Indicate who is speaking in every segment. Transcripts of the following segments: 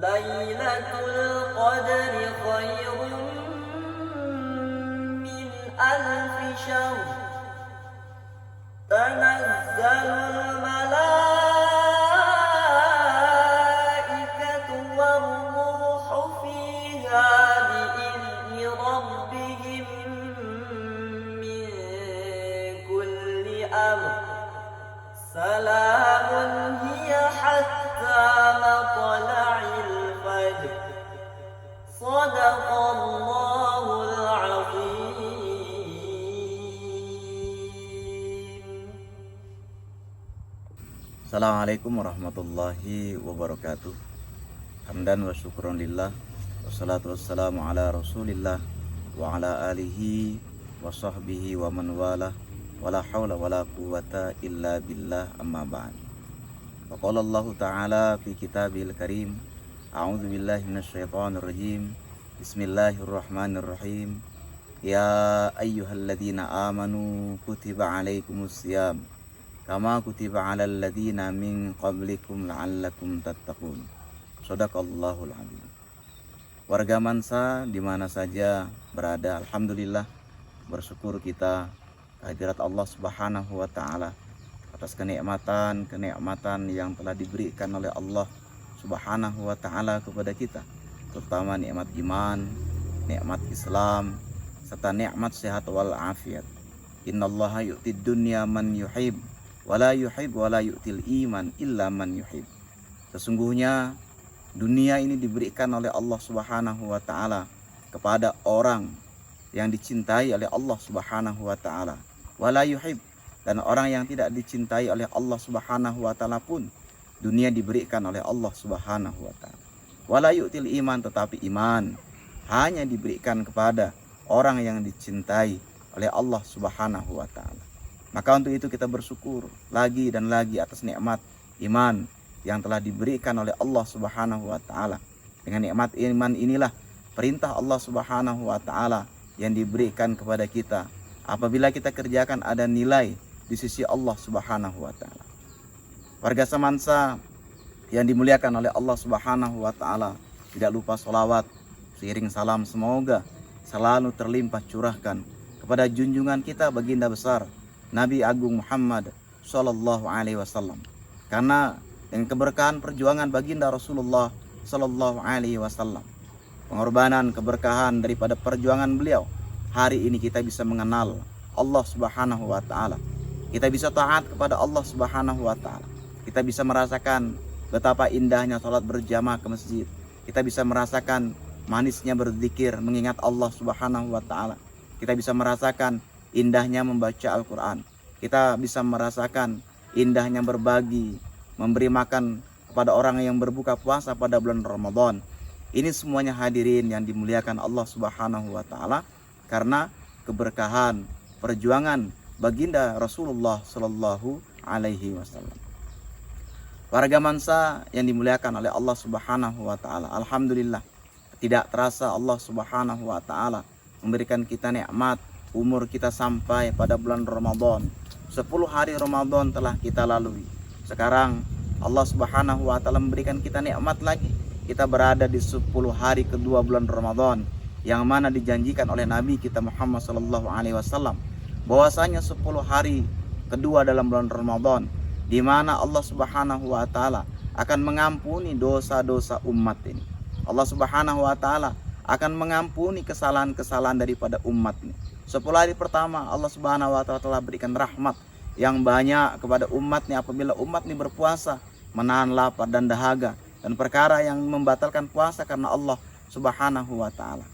Speaker 1: Lailatul Qadri khairun min alfi syahr. Tanazzalul malaikatu war-ruhu fiha bi'izni rabbihim min kulli amr. Salamun hiya hatta matla'il fajr. Shadaqallahul azim.
Speaker 2: Assalamualaikum warahmatullahi wabarakatuh. Hamdan wa syukron lillah, wassalatu wassalamu ala rasulillah wa ala alihi wa sahbihi wa man wala, wala hawla wala quwata illa billah, amma ba'd. Wa qala Allah ta'ala fi kitabil karim, a'udzu billahi minasyaitonir rajim. Bismillahirrahmanirrahim. Ya ayyuhalladzina amanu kutiba alaikumus syiyam kama kutiba 'alal ladzina min qablikum la'allakum tattaqun. Shadaqallahul azim. Warga Mansa di mana saja berada, alhamdulillah bersyukur kita kehadirat Allah Subhanahu wa taala atas kenikmatan yang telah diberikan oleh Allah Subhanahu wa taala kepada kita, terutama nikmat iman, nikmat Islam, serta nikmat sehat wal afiat. Innallaha yu'tid dunya man yuhib wala yuhib wala yu'til iman illa man yuhib. Sesungguhnya dunia ini diberikan oleh Allah Subhanahu wa taala kepada orang yang dicintai oleh Allah Subhanahu wa taala. Wala yuhib, dan orang yang tidak dicintai oleh Allah Subhanahu wa taala pun dunia diberikan oleh Allah Subhanahu wa taala. Wala yu'til iman, tetapi iman hanya diberikan kepada orang yang dicintai oleh Allah Subhanahu wa taala. Maka untuk itu kita bersyukur lagi dan lagi atas nikmat iman yang telah diberikan oleh Allah Subhanahu wa taala. Dengan nikmat iman inilah perintah Allah Subhanahu wa taala yang diberikan kepada kita. Apabila kita kerjakan ada nilai di sisi Allah Subhanahu wa taala. Warga Samansa yang dimuliakan oleh Allah Subhanahu wa taala, tidak lupa sholawat seiring salam semoga selalu terlimpah curahkan kepada junjungan kita baginda besar Nabi Agung Muhammad Sallallahu Alaihi Wasallam. Karena dengan keberkahan perjuangan baginda Rasulullah Sallallahu Alaihi Wasallam, pengorbanan keberkahan daripada perjuangan beliau, hari ini kita bisa mengenal Allah Subhanahu Wa Taala. Kita bisa taat kepada Allah Subhanahu Wa Taala. Kita bisa merasakan betapa indahnya salat berjamaah ke masjid. Kita bisa merasakan manisnya berzikir mengingat Allah Subhanahu Wa Taala. Kita bisa merasakan indahnya membaca Al-Quran. Kita bisa merasakan indahnya berbagi, memberi makan kepada orang yang berbuka puasa pada bulan Ramadan. Ini semuanya hadirin yang dimuliakan Allah Subhanahu wa taala karena keberkahan perjuangan baginda Rasulullah Sallallahu Alaihi Wasallam. Warga Mansa yang dimuliakan oleh Allah Subhanahu wa taala, alhamdulillah tidak terasa Allah Subhanahu wa taala memberikan kita nikmat. Umur kita sampai pada bulan Ramadan. 10 hari Ramadan telah kita lalui. Sekarang Allah Subhanahu wa taala memberikan kita nikmat lagi. Kita berada di 10 hari kedua bulan Ramadan, yang mana dijanjikan oleh Nabi kita Muhammad sallallahu alaihi wasallam bahwasanya 10 hari kedua dalam bulan Ramadan di mana Allah Subhanahu wa taala akan mengampuni dosa-dosa umat ini. Allah Subhanahu wa taala akan mengampuni kesalahan-kesalahan daripada umat ini. 10 hari pertama Allah Subhanahu wa taala telah berikan rahmat yang banyak kepada umat ini apabila umat ini berpuasa, menahan lapar dan dahaga dan perkara yang membatalkan puasa karena Allah Subhanahu wa taala.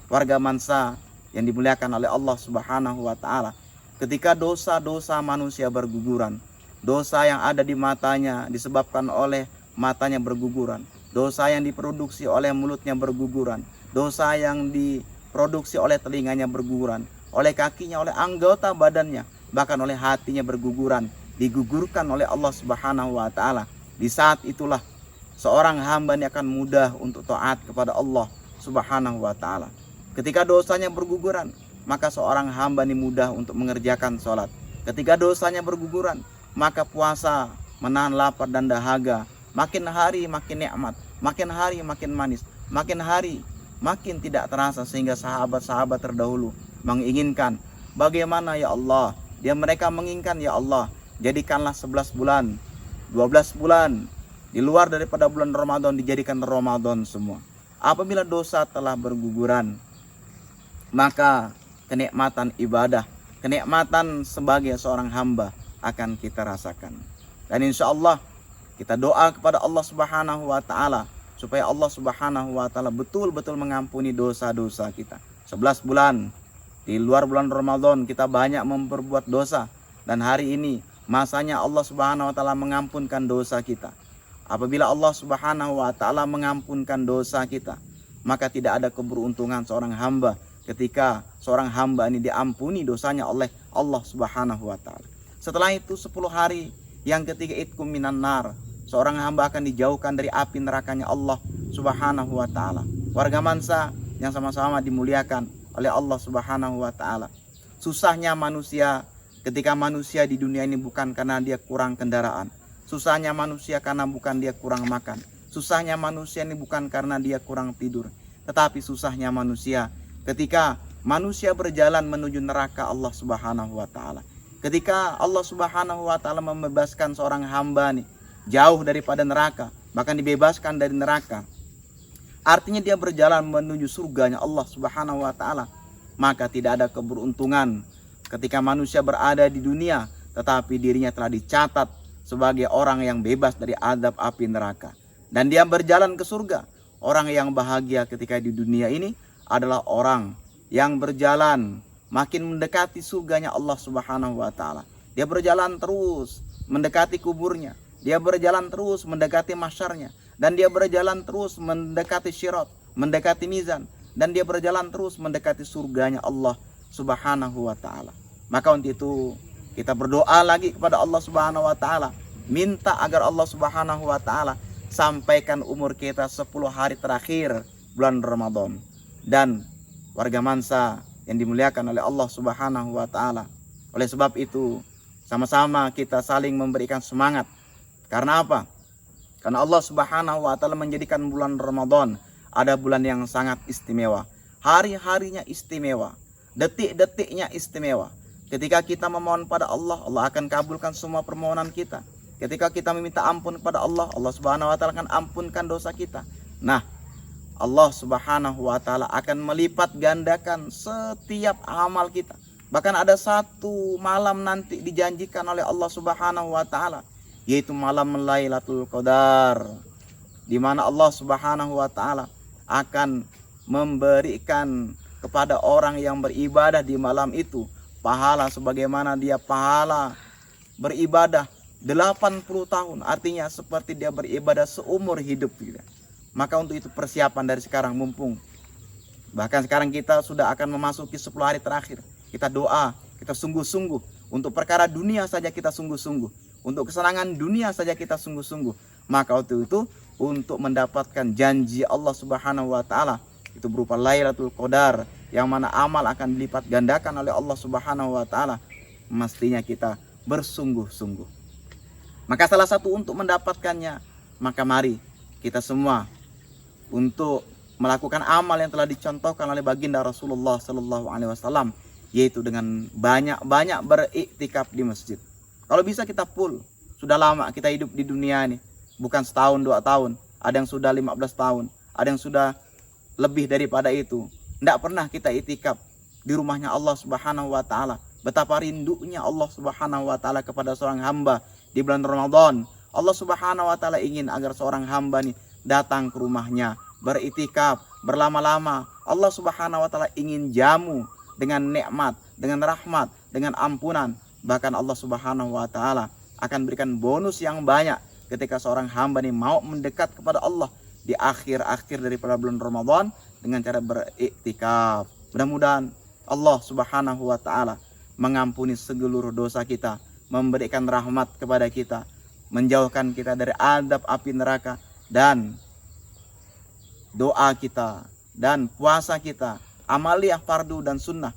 Speaker 2: Warga Mansa yang dimuliakan oleh Allah Subhanahu wa taala, ketika dosa-dosa manusia berguguran, dosa yang ada di matanya disebabkan oleh matanya berguguran, dosa yang diproduksi oleh mulutnya berguguran, dosa yang diproduksi oleh telinganya berguguran, oleh kakinya, oleh anggota badannya, bahkan oleh hatinya berguguran, digugurkan oleh Allah Subhanahu wa taala. Di saat itulah seorang hamba ini akan mudah untuk taat kepada Allah Subhanahu wa taala. Ketika dosanya berguguran, maka seorang hamba ini mudah untuk mengerjakan sholat. Ketika dosanya berguguran, maka puasa, menahan lapar dan dahaga, makin hari makin nikmat. makin hari makin manis, makin hari makin tidak terasa, sehingga sahabat-sahabat terdahulu menginginkan, bagaimana ya Allah, mereka menginginkan, ya Allah, jadikanlah 11 bulan, 12 bulan di luar daripada bulan Ramadan dijadikan Ramadan semua. Apabila dosa telah berguguran, maka kenikmatan ibadah, kenikmatan sebagai seorang hamba akan kita rasakan. Dan insya Allah kita doa kepada Allah Subhanahu wa Ta'ala supaya Allah Subhanahu wa Ta'ala betul-betul mengampuni dosa-dosa kita. 11 bulan di luar bulan Ramadan kita banyak memperbuat dosa, dan hari ini masanya Allah Subhanahu wa Ta'ala mengampunkan dosa kita. Apabila Allah Subhanahu wa Ta'ala mengampunkan dosa kita, maka tidak ada keberuntungan seorang hamba ketika seorang hamba ini diampuni dosanya oleh Allah Subhanahu wa Ta'ala. Setelah itu 10 hari yang ketiga, itkum minan nar, seorang hamba akan dijauhkan dari api nerakanya Allah Subhanahu wa Ta'ala. Warga Mansa yang sama-sama dimuliakan oleh Allah Subhanahu wa Ta'ala, susahnya manusia ketika manusia di dunia ini bukan karena dia kurang kendaraan, susahnya manusia karena bukan dia kurang makan, susahnya manusia ini bukan karena dia kurang tidur, tetapi susahnya manusia ketika manusia berjalan menuju neraka Allah Subhanahu wa Ta'ala. Ketika Allah Subhanahu wa Ta'ala membebaskan seorang hamba nih jauh daripada neraka, bahkan dibebaskan dari neraka, artinya dia berjalan menuju surganya Allah Subhanahu wa Ta'ala, maka tidak ada keberuntungan ketika manusia berada di dunia tetapi dirinya telah dicatat sebagai orang yang bebas dari azab api neraka, dan dia berjalan ke surga. Orang yang bahagia ketika di dunia ini adalah orang yang berjalan makin mendekati surganya Allah Subhanahu wa Ta'ala. Dia berjalan terus mendekati kuburnya, dia berjalan terus mendekati mahsyarnya, dan dia berjalan terus mendekati syirat, mendekati mizan, dan dia berjalan terus mendekati surganya Allah Subhanahu wa Ta'ala. Maka untuk itu kita berdoa lagi kepada Allah Subhanahu wa Ta'ala, minta agar Allah Subhanahu wa Ta'ala sampaikan umur kita 10 hari terakhir bulan Ramadan. Dan warga Mansa yang dimuliakan oleh Allah Subhanahu wa Ta'ala, oleh sebab itu sama-sama kita saling memberikan semangat. Karena apa? Karena Allah Subhanahu wa Ta'ala menjadikan bulan Ramadan ada bulan yang sangat istimewa. Hari-harinya istimewa, detik-detiknya istimewa. Ketika kita memohon pada Allah, Allah akan kabulkan semua permohonan kita. Ketika kita meminta ampun kepada Allah, Allah Subhanahu wa Ta'ala akan ampunkan dosa kita. Nah, Allah Subhanahu wa Ta'ala akan melipat gandakan setiap amal kita. Bahkan ada satu malam nanti dijanjikan oleh Allah Subhanahu wa Ta'ala, yaitu malam Lailatul Qadar, di mana Allah Subhanahu wa Ta'ala akan memberikan kepada orang yang beribadah di malam itu pahala sebagaimana dia pahala beribadah 80 tahun, artinya seperti dia beribadah seumur hidup gitu. Maka untuk itu persiapan dari sekarang, mumpung bahkan sekarang kita sudah akan memasuki 10 hari terakhir, kita doa, kita sungguh-sungguh. Untuk perkara dunia saja kita sungguh-sungguh, untuk kesenangan dunia saja kita sungguh-sungguh. Maka waktu itu untuk mendapatkan janji Allah Subhanahu wa Ta'ala, itu berupa Lailatul Qadar, yang mana amal akan dilipat gandakan oleh Allah Subhanahu wa Ta'ala, mestinya kita bersungguh-sungguh. Maka salah satu untuk mendapatkannya, maka mari kita semua untuk melakukan amal yang telah dicontohkan oleh baginda Rasulullah Sallallahu Alaihi Wasallam, yaitu dengan banyak-banyak beriktikaf di masjid. Kalau bisa kita full. Sudah lama kita hidup di dunia ini, bukan setahun 2 tahun, ada yang sudah 15 tahun, ada yang sudah lebih daripada itu. Tidak pernah kita iktikaf di rumahnya Allah Subhanahu wa Ta'ala. Betapa rindunya Allah Subhanahu wa Ta'ala kepada seorang hamba di bulan Ramadan. Allah Subhanahu wa Ta'ala ingin agar seorang hamba nih datang ke rumahnya, beriktikaf, berlama-lama. Allah Subhanahu wa Ta'ala ingin jamu dengan nikmat, dengan rahmat, dengan ampunan. Bahkan Allah Subhanahu wa Ta'ala akan berikan bonus yang banyak ketika seorang hamba nih mau mendekat kepada Allah di akhir-akhir daripada bulan Ramadan dengan cara beriktikaf. Mudah-mudahan Allah Subhanahu wa Ta'ala mengampuni seluruh dosa kita, memberikan rahmat kepada kita, menjauhkan kita dari azab api neraka, dan doa kita dan puasa kita, amaliyah fardu dan sunnah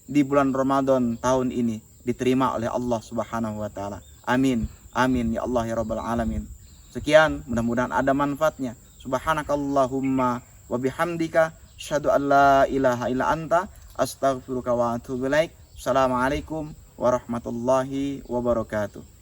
Speaker 2: di bulan Ramadan tahun ini diterima oleh Allah Subhanahu wa Ta'ala. Amin. Amin ya Allah ya Rabbal Alamin. Sekian, mudah-mudahan ada manfaatnya. Subhanakallahumma wa bihamdika asyhadu an la ilaha illa anta astaghfiruka wa atubu ilaik. Assalamualaikum warahmatullahi wabarakatuh.